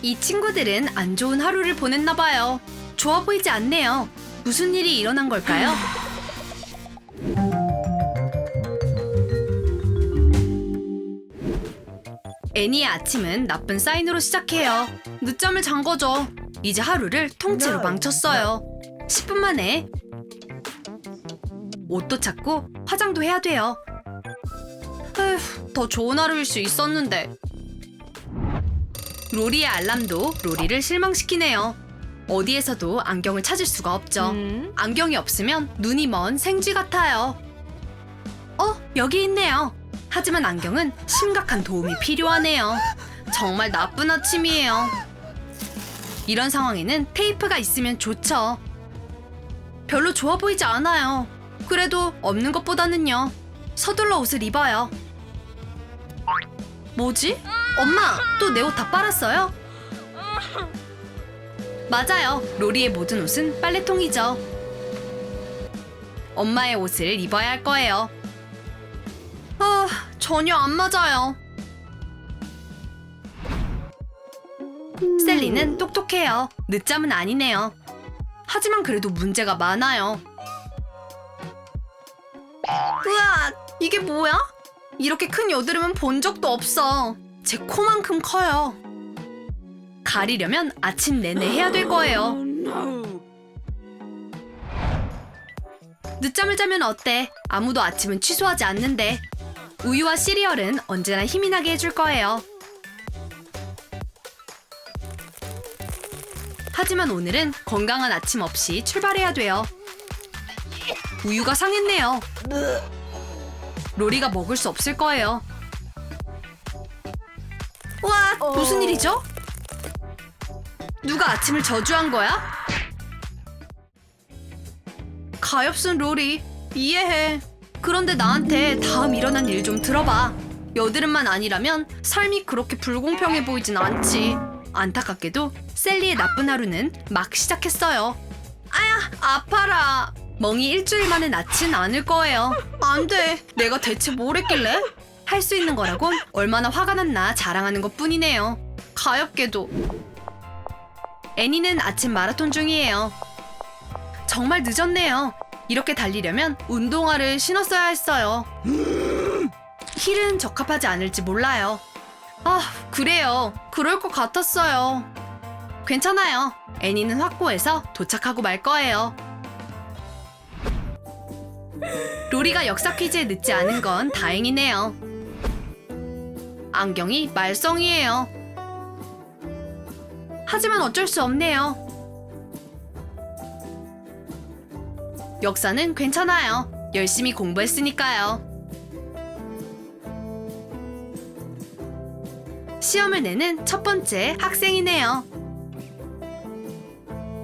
이 친구들은 안 좋은 하루를 보냈나 봐요. 좋아 보이지 않네요. 무슨 일이 일어난 걸까요? 애니의 아침은 나쁜 사인으로 시작해요. 늦잠을 잔 거죠. 이제 하루를 통째로 망쳤어요. 10분 만에 옷도 찾고 화장도 해야 돼요. 에휴, 더 좋은 하루일 수 있었는데. 로리의 알람도 로리를 실망시키네요. 어디에서도 안경을 찾을 수가 없죠. 안경이 없으면 눈이 먼 생쥐 같아요. 여기 있네요. 하지만 안경은 심각한 도움이 필요하네요. 정말 나쁜 아침이에요. 이런 상황에는 테이프가 있으면 좋죠. 별로 좋아 보이지 않아요. 그래도 없는 것보다는요. 서둘러 옷을 입어요. 뭐지? 엄마, 또 내 옷 다 빨았어요? 맞아요. 로리의 모든 옷은 빨래통이죠. 엄마의 옷을 입어야 할 거예요. 전혀 안 맞아요. 셀리는 똑똑해요. 늦잠은 아니네요. 하지만 그래도 문제가 많아요. 으악! 이게 뭐야? 이렇게 큰 여드름은 본 적도 없어. 제 코만큼 커요. 가리려면 아침 내내 해야 될 거예요. 늦잠을 자면 어때? 아무도 아침은 취소하지 않는데. 우유와 시리얼은 언제나 힘이 나게 해줄 거예요. 하지만 오늘은 건강한 아침 없이 출발해야 돼요. 우유가 상했네요. 로리가 먹을 수 없을 거예요. 와, 무슨 일이죠? 누가 아침을 저주한 거야? 가엾은 로리, 이해해. 그런데 나한테 다음 일어난 일 좀 들어봐. 여드름만 아니라면 삶이 그렇게 불공평해 보이진 않지. 안타깝게도 셀리의 나쁜 하루는 막 시작했어요. 아야, 아파라. 멍이 일주일 만에 낫진 않을 거예요. 안 돼. 내가 대체 뭘 했길래? 할 수 있는 거라곤 얼마나 화가 났나 자랑하는 것뿐이네요. 가엾게도. 애니는 아침 마라톤 중이에요. 정말 늦었네요. 이렇게 달리려면 운동화를 신었어야 했어요. 힐은 적합하지 않을지 몰라요. 그래요. 그럴 것 같았어요. 괜찮아요. 애니는 확보해서 도착하고 말 거예요. 로리가 역사 퀴즈에 늦지 않은 건 다행이네요. 안경이 말썽이에요. 하지만 어쩔 수 없네요. 역사는 괜찮아요. 열심히 공부했으니까요. 시험을 내는 첫 번째 학생이네요.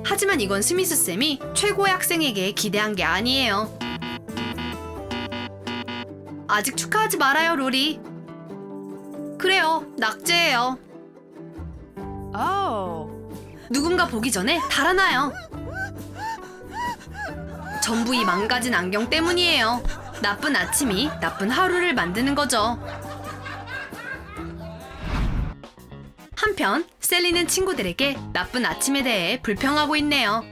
하지만 이건 스미스 쌤이 최고의 학생에게 기대한 게 아니에요. 아직 축하하지 말아요, 로리. 그래요, 낙제예요. 누군가 보기 전에 달아나요. 전부 이 망가진 안경 때문이에요. 나쁜 아침이 나쁜 하루를 만드는 거죠. 한편 셀리는 친구들에게 나쁜 아침에 대해 불평하고 있네요.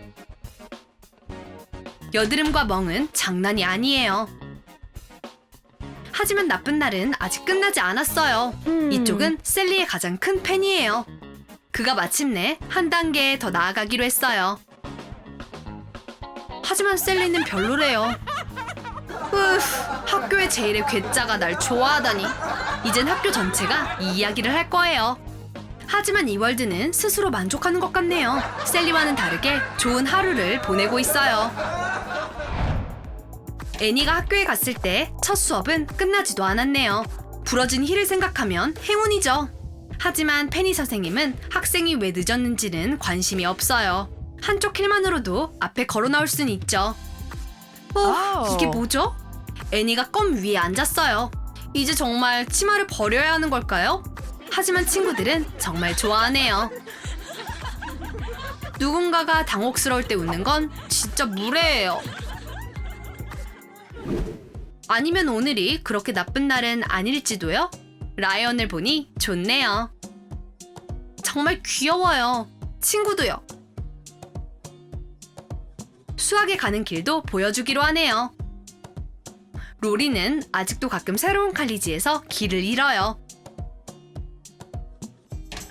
여드름과 멍은 장난이 아니에요. 하지만 나쁜 날은 아직 끝나지 않았어요. 이쪽은 셀리의 가장 큰 팬이에요. 그가 마침내 한 단계 더 나아가기로 했어요. 하지만 셀리는 별로래요. 학교의 제일의 괴짜가 날 좋아하다니. 이젠 학교 전체가 이 이야기를 할 거예요. 하지만 이월드는 스스로 만족하는 것 같네요. 셀리와는 다르게 좋은 하루를 보내고 있어요. 애니가 학교에 갔을 때 첫 수업은 끝나지도 않았네요. 부러진 힐을 생각하면 행운이죠. 하지만 페니 선생님은 학생이 왜 늦었는지는 관심이 없어요. 한쪽 힐만으로도 앞에 걸어 나올 순 있죠. 이게 뭐죠? 애니가 껌 위에 앉았어요. 이제 정말 치마를 버려야 하는 걸까요? 하지만 친구들은 정말 좋아하네요. 누군가가 당혹스러울 때 웃는 건 진짜 무례해요. 아니면 오늘이 그렇게 나쁜 날은 아닐지도요? 라이언을 보니 좋네요. 정말 귀여워요. 친구도요. 수학에 가는 길도 보여주기로 하네요. 로리는 아직도 가끔 새로운 칼리지에서 길을 잃어요.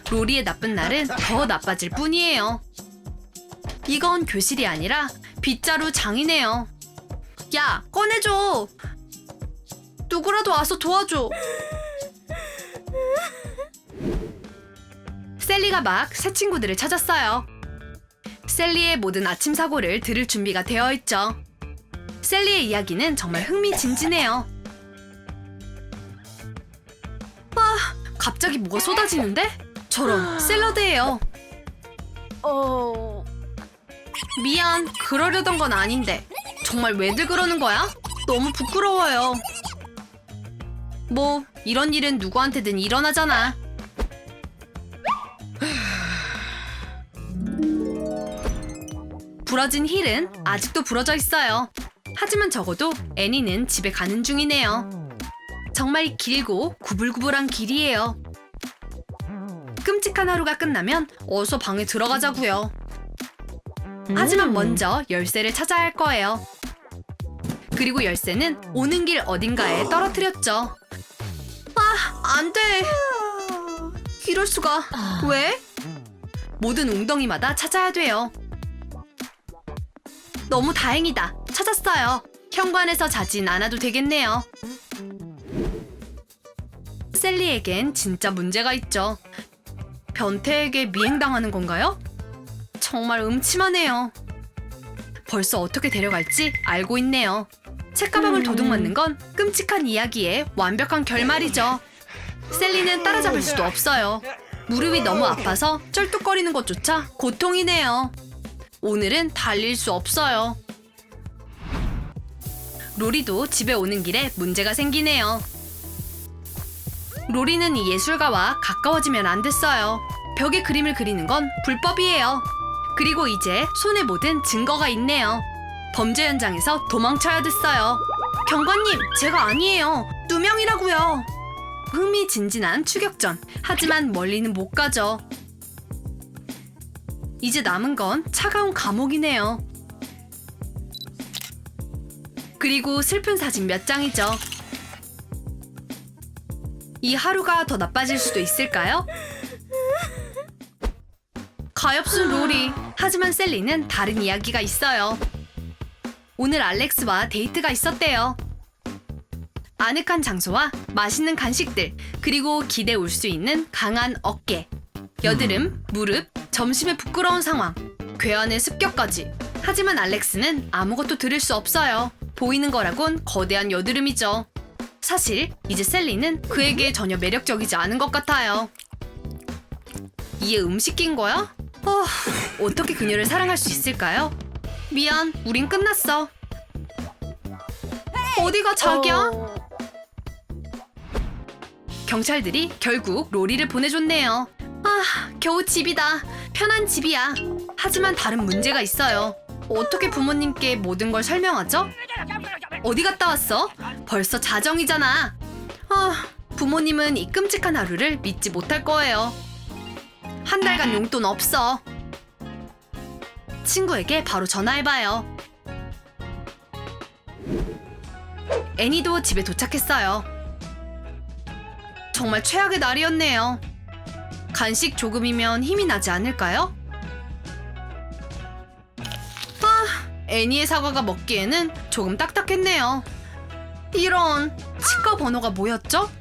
로리의 나쁜 날은 더 나빠질 뿐이에요. 이건 교실이 아니라 빗자루 장이네요. 야, 꺼내줘. 누구라도 와서 도와줘. 셀리가 막 새 친구들을 찾았어요. 셀리의 모든 아침 사고를 들을 준비가 되어 있죠. 셀리의 이야기는 정말 흥미진진해요. 아, 갑자기 뭐가 쏟아지는데? 저런, 샐러드예요. 미안, 그러려던 건 아닌데. 정말 왜들 그러는 거야? 너무 부끄러워요. 뭐, 이런 일은 누구한테든 일어나잖아. 부러진 힐은 아직도 부러져 있어요. 하지만 적어도 애니는 집에 가는 중이네요. 정말 길고 구불구불한 길이에요. 끔찍한 하루가 끝나면 어서 방에 들어가자고요. 하지만 먼저 열쇠를 찾아야 할 거예요. 그리고 열쇠는 오는 길 어딘가에 떨어뜨렸죠. 아, 안 돼. 이럴 수가. 왜? 모든 웅덩이마다 찾아야 돼요. 너무 다행이다. 찾았어요. 현관에서 자진 않아도 되겠네요. 셀리에겐 진짜 문제가 있죠. 변태에게 미행당하는 건가요? 정말 음침하네요. 벌써 어떻게 데려갈지 알고 있네요. 책가방을 도둑맞는 건 끔찍한 이야기의 완벽한 결말이죠. 셀리는 따라잡을 수도 없어요. 무릎이 너무 아파서 쩔뚝거리는 것조차 고통이네요. 오늘은 달릴 수 없어요. 로리도 집에 오는 길에 문제가 생기네요. 로리는 이 예술가와 가까워지면 안 됐어요. 벽에 그림을 그리는 건 불법이에요. 그리고 이제 손에 묻은 증거가 있네요. 범죄 현장에서 도망쳐야 됐어요. 경관님, 제가 아니에요. 누명이라고요. 흥미진진한 추격전. 하지만 멀리는 못 가죠. 이제 남은 건 차가운 감옥이네요. 그리고 슬픈 사진 몇 장이죠. 이 하루가 더 나빠질 수도 있을까요? 가엾은 로리. 하지만 셀리는 다른 이야기가 있어요. 오늘 알렉스와 데이트가 있었대요. 아늑한 장소와 맛있는 간식들, 그리고 기대 올 수 있는 강한 어깨, 여드름, 무릎, 점심에 부끄러운 상황, 괴한의 습격까지. 하지만 알렉스는 아무것도 들을 수 없어요. 보이는 거라곤 거대한 여드름이죠. 사실 이제 셀리는 그에게 전혀 매력적이지 않은 것 같아요. 이에 시킨 거야? 어떻게 그녀를 사랑할 수 있을까요? 미안, 우린 끝났어. 어디가 자기야? 경찰들이 결국 로리를 보내줬네요. 아, 겨우 집이다. 편한 집이야. 하지만 다른 문제가 있어요. 어떻게 부모님께 모든 걸 설명하죠? 어디 갔다 왔어? 벌써 자정이잖아. 부모님은 이 끔찍한 하루를 믿지 못할 거예요. 한 달간 용돈 없어. 친구에게 바로 전화해봐요. 애니도 집에 도착했어요. 정말 최악의 날이었네요. 간식 조금이면 힘이 나지 않을까요? 애니의 사과가 먹기에는 조금 딱딱했네요. 이런, 치과 번호가 뭐였죠?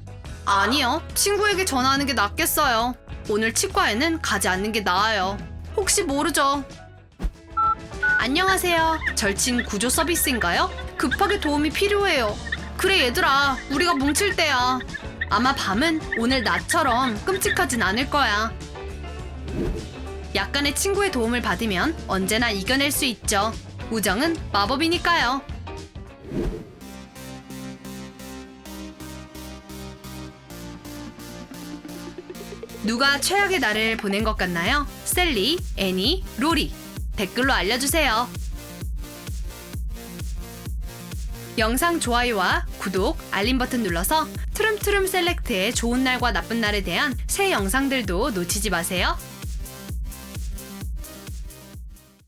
아니요, 친구에게 전화하는 게 낫겠어요. 오늘 치과에는 가지 않는 게 나아요. 혹시 모르죠. 안녕하세요. 절친 구조 서비스인가요? 급하게 도움이 필요해요. 그래 얘들아, 우리가 뭉칠 때야. 아마 밤은 오늘 나처럼 끔찍하진 않을 거야. 약간의 친구의 도움을 받으면 언제나 이겨낼 수 있죠. 우정은 마법이니까요. 누가 최악의 날을 보낸 것 같나요? 셀리, 애니, 로리. 댓글로 알려주세요. 영상 좋아요와 구독, 알림 버튼 눌러서 트름트름 셀렉트의 좋은 날과 나쁜 날에 대한 새 영상들도 놓치지 마세요.